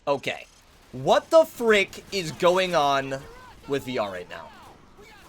Okay. What the frick is going on with VR right now?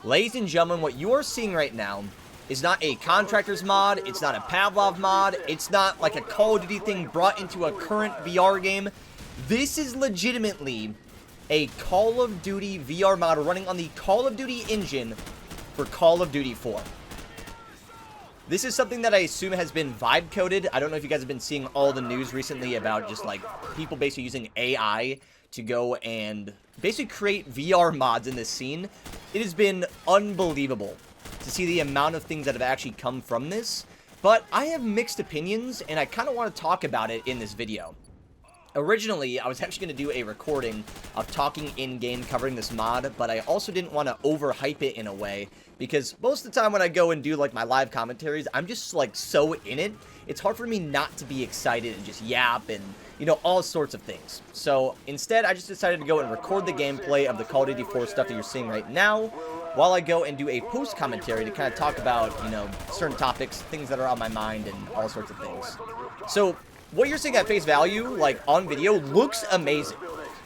Ladies and gentlemen, what you are seeing right now is not a Contractors mod, it's not a Pavlov mod, it's not like a Call of Duty thing brought into a current VR game. This is legitimately a Call of Duty VR mod running on the Call of Duty engine for Call of Duty 4. This is something that I assume has been vibe coded. I don't know if you guys have been seeing all the news recently about just like people basically using AI to go and basically create VR mods in this scene. It has been unbelievable to see the amount of things that have actually come from this. But I have mixed opinions, and I kind of want to talk about it in this video. Originally, I was actually going to do a recording of talking in-game covering this mod, but I also didn't want to overhype it in a way, because most of the time when I go and do like my live commentaries, I'm just like so in it, it's hard for me not to be excited and just yap and, you know, all sorts of things. So instead, I just decided to go and record the gameplay of the Call of Duty 4 stuff that you're seeing right now, while I go and do a post commentary to kind of talk about, you know, certain topics, things that are on my mind, and all sorts of things. So what you're seeing at face value, like, on video, looks amazing.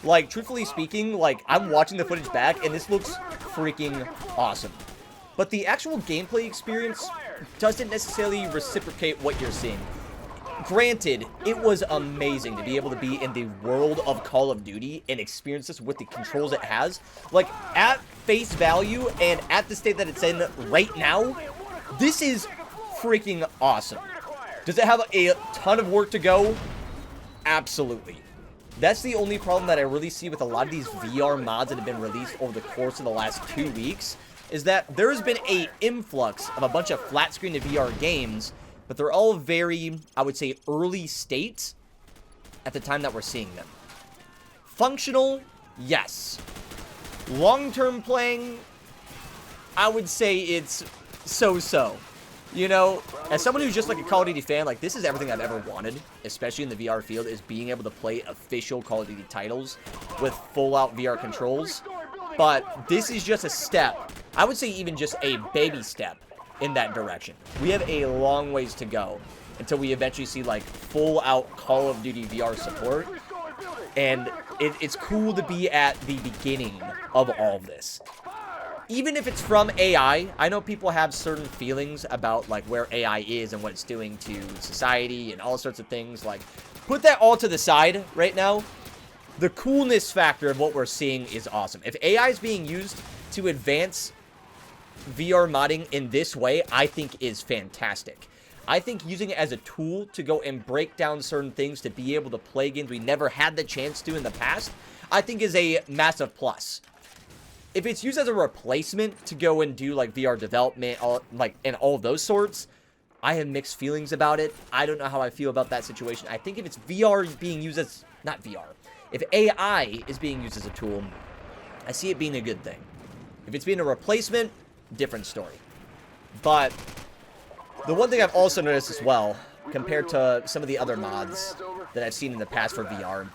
Like, truthfully speaking, like, I'm watching the footage back, and this looks freaking awesome. But the actual gameplay experience doesn't necessarily reciprocate what you're seeing. Granted, it was amazing to be able to be in the world of Call of Duty and experience this with the controls it has. Like, at face value, and at the state that it's in right now, this is freaking awesome. Does it have a ton of work to go? Absolutely. That's the only problem that I really see with a lot of these VR mods that have been released over the course of the last 2 weeks, is that there has been a influx of a bunch of flat screen to VR games, but they're all very, I would say, early states at the time that we're seeing them. Functional, yes. Long-term playing, I would say it's so-so. You know, as someone who's just like a Call of Duty fan, like, this is everything I've ever wanted, especially in the VR field, is being able to play official Call of Duty titles with full-out VR controls. But this is just a step, I would say even just a baby step in that direction. We have a long ways to go until we eventually see, like, full-out Call of Duty VR support. And it's cool to be at the beginning of all of this. Even if it's from AI, I know people have certain feelings about, like, where AI is and what it's doing to society and all sorts of things. Like, put that all to the side right now. The coolness factor of what we're seeing is awesome. If AI is being used to advance VR modding in this way, I think is fantastic. I think using it as a tool to go and break down certain things to be able to play games we never had the chance to in the past, I think is a massive plus. If it's used as a replacement to go and do, like, VR development, and all of those sorts, I have mixed feelings about it. I don't know how I feel about that situation. I think if it's VR being used as, not VR, if AI is being used as a tool, I see it being a good thing. If it's being a replacement, different story. But the one thing I've also noticed as well, compared to some of the other mods that I've seen in the past for VR,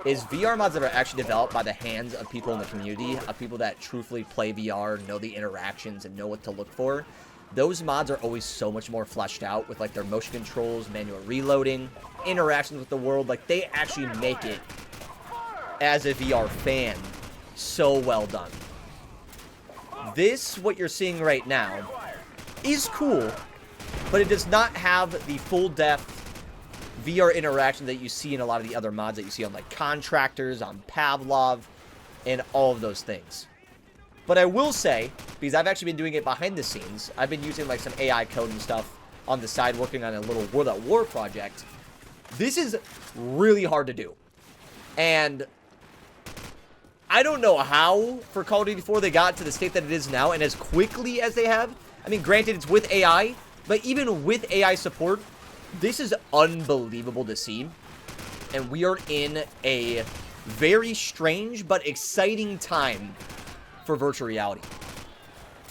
is VR mods that are actually developed by the hands of people in the community, of people that truthfully play VR, know the interactions, and know what to look for. Those mods are always so much more fleshed out with, like, their motion controls, manual reloading, interactions with the world. Like, they actually make it, as a VR fan, so well done. This, what you're seeing right now, is cool, but it does not have the full-depth VR interaction that you see in a lot of the other mods that you see on, like, Contractors, on Pavlov, and all of those things. But I will say, because I've actually been doing it behind the scenes, I've been using, like, some AI code and stuff on the side, working on a little World at War project. This is really hard to do. And I don't know how, for Call of Duty 4, they got to the state that it is now, and as quickly as they have. I mean, granted, it's with AI, but even with AI support, this is unbelievable to see, and we are in a very strange but exciting time for virtual reality.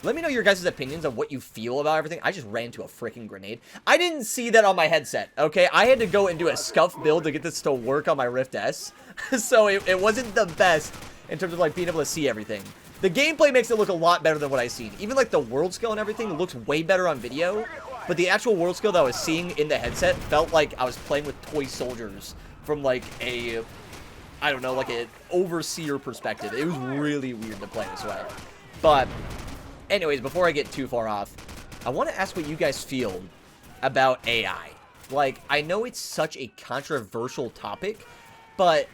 Let me know your guys' opinions on what you feel about everything. I just ran into a freaking grenade. I didn't see that on my headset, okay? I had to go and do a scuff build to get this to work on my Rift S, so it wasn't the best in terms of, like, being able to see everything. The gameplay makes it look a lot better than what I've seen. Even, like, the world scale and everything looks way better on video. But the actual world scale that I was seeing in the headset felt like I was playing with toy soldiers from, like, a I don't know, like an overseer perspective. It was really weird to play this way. But anyways, before I get too far off, I want to ask what you guys feel about AI. Like, I know it's such a controversial topic, but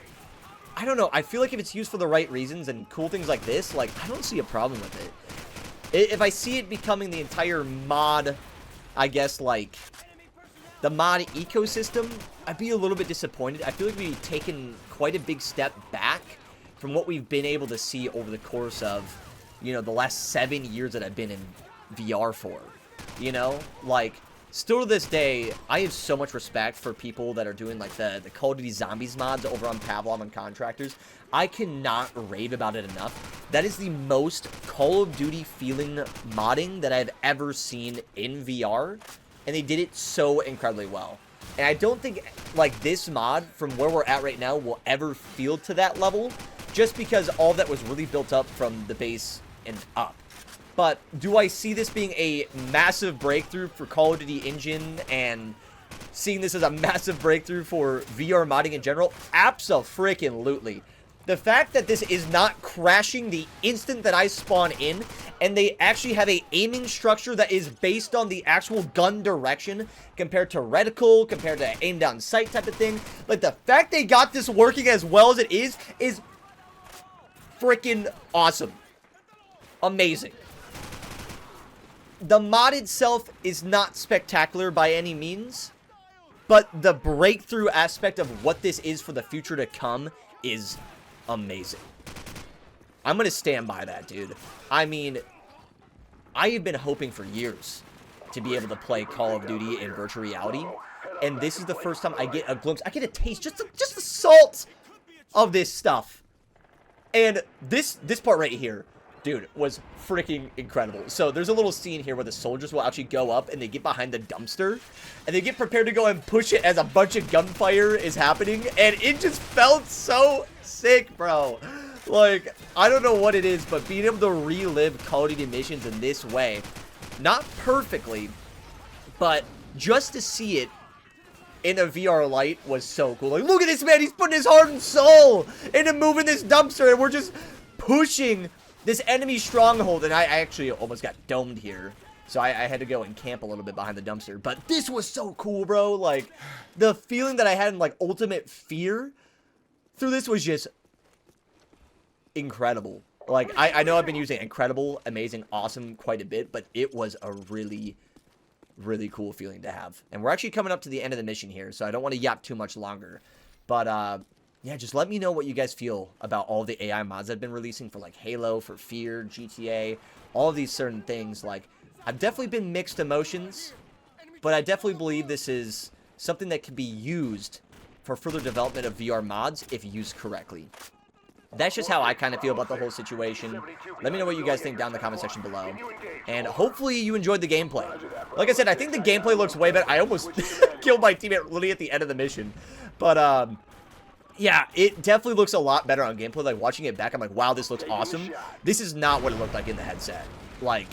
I don't know. I feel like if it's used for the right reasons and cool things like this, like, I don't see a problem with it. If I see it becoming the entire mod, I guess, like, the mod ecosystem, I'd be a little bit disappointed. I feel like we've taken quite a big step back from what we've been able to see over the course of, you know, the last 7 years that I've been in VR for. You know? Like, still to this day, I have so much respect for people that are doing, like, the Call of Duty Zombies mods over on Pavlov and Contractors. I cannot rave about it enough. That is the most Call of Duty feeling modding that I've ever seen in VR, and they did it so incredibly well. And I don't think, like, this mod, from where we're at right now, will ever feel to that level, just because all that was really built up from the base and up. But do I see this being a massive breakthrough for Call of Duty Engine and seeing this as a massive breakthrough for VR modding in general? Abso-freaking-lutely. The fact that this is not crashing the instant that I spawn in, and they actually have a aiming structure that is based on the actual gun direction compared to reticle, compared to aim down sight type of thing. Like, the fact they got this working as well as it is freaking awesome. Amazing. The mod itself is not spectacular by any means, but the breakthrough aspect of what this is for the future to come is amazing. I'm going to stand by that, dude. I mean, I have been hoping for years to be able to play Call of Duty in virtual reality, and this is the first time I get a glimpse, I get a taste, just the salt of this stuff. And this part right here, dude, was freaking incredible. So there's a little scene here where the soldiers will actually go up and they get behind the dumpster and they get prepared to go and push it as a bunch of gunfire is happening, and it just felt so sick, bro. Like, I don't know what it is, but being able to relive Call of Duty missions in this way, not perfectly, but just to see it in a VR light was so cool. Like, look at this man, he's putting his heart and soul into moving this dumpster, and we're just pushing this enemy stronghold. And I actually almost got domed here, so I had to go and camp a little bit behind the dumpster. But this was so cool, bro. Like, the feeling that I had in, like, ultimate fear through this was just incredible. Like, I know I've been using incredible, amazing, awesome quite a bit, but it was a really, really cool feeling to have. And we're actually coming up to the end of the mission here, so I don't want to yap too much longer. But, yeah, just let me know what you guys feel about all the AI mods I've been releasing for, like, Halo, for Fear, GTA, all of these certain things. Like, I've definitely been mixed emotions, but I definitely believe this is something that can be used for further development of VR mods if used correctly. That's just how I kind of feel about the whole situation. Let me know what you guys think down in the comment section below. And hopefully you enjoyed the gameplay. Like I said, I think the gameplay looks way better. I almost killed my teammate literally at the end of the mission. But, yeah, it definitely looks a lot better on gameplay. Like, watching it back, I'm like, wow, this looks awesome. This is not what it looked like in the headset. Like,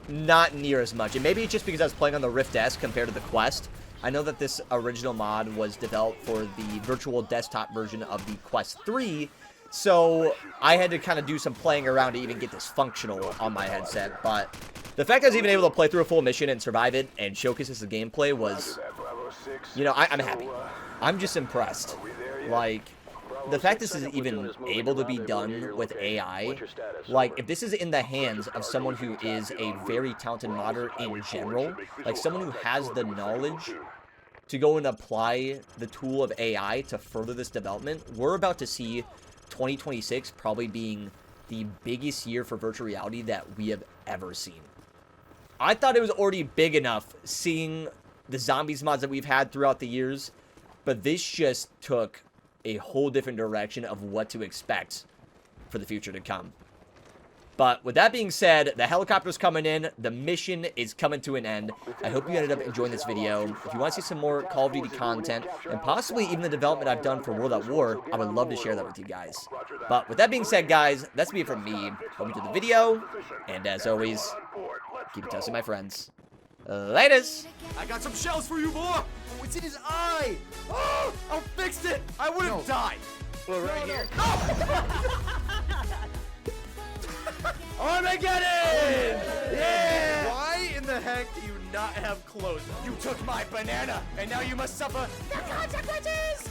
not near as much. And maybe it's just because I was playing on the Rift S compared to the Quest. I know that this original mod was developed for the virtual desktop version of the Quest 3, so I had to kind of do some playing around to even get this functional on my headset. But the fact I was even able to play through a full mission and survive it and showcase this as gameplay was, you know, I'm happy. I'm just impressed. Like, the fact this is even able to be done with AI, like, if this is in the hands of someone who is a very talented modder in general, like someone who has the knowledge to go and apply the tool of AI to further this development, we're about to see 2026 probably being the biggest year for virtual reality that we have ever seen. I thought it was already big enough seeing the zombies mods that we've had throughout the years, but this just took a whole different direction of what to expect for the future to come. But with that being said, the helicopter's coming in. The mission is coming to an end. I hope you ended up enjoying this video. If you want to see some more Call of Duty content, and possibly even the development I've done for World at War, I would love to share that with you guys. But with that being said, guys, that's it from me. Hope you enjoyed the video, and as always, keep it toasty, my friends. Laters! I got some shells for you, boy! Oh, it's in his eye! Oh, I fixed it! I would have died! Well, right here. Armageddon! Yeah! Why in the heck do you not have clothes? You took my banana, and now you must suffer the consequences!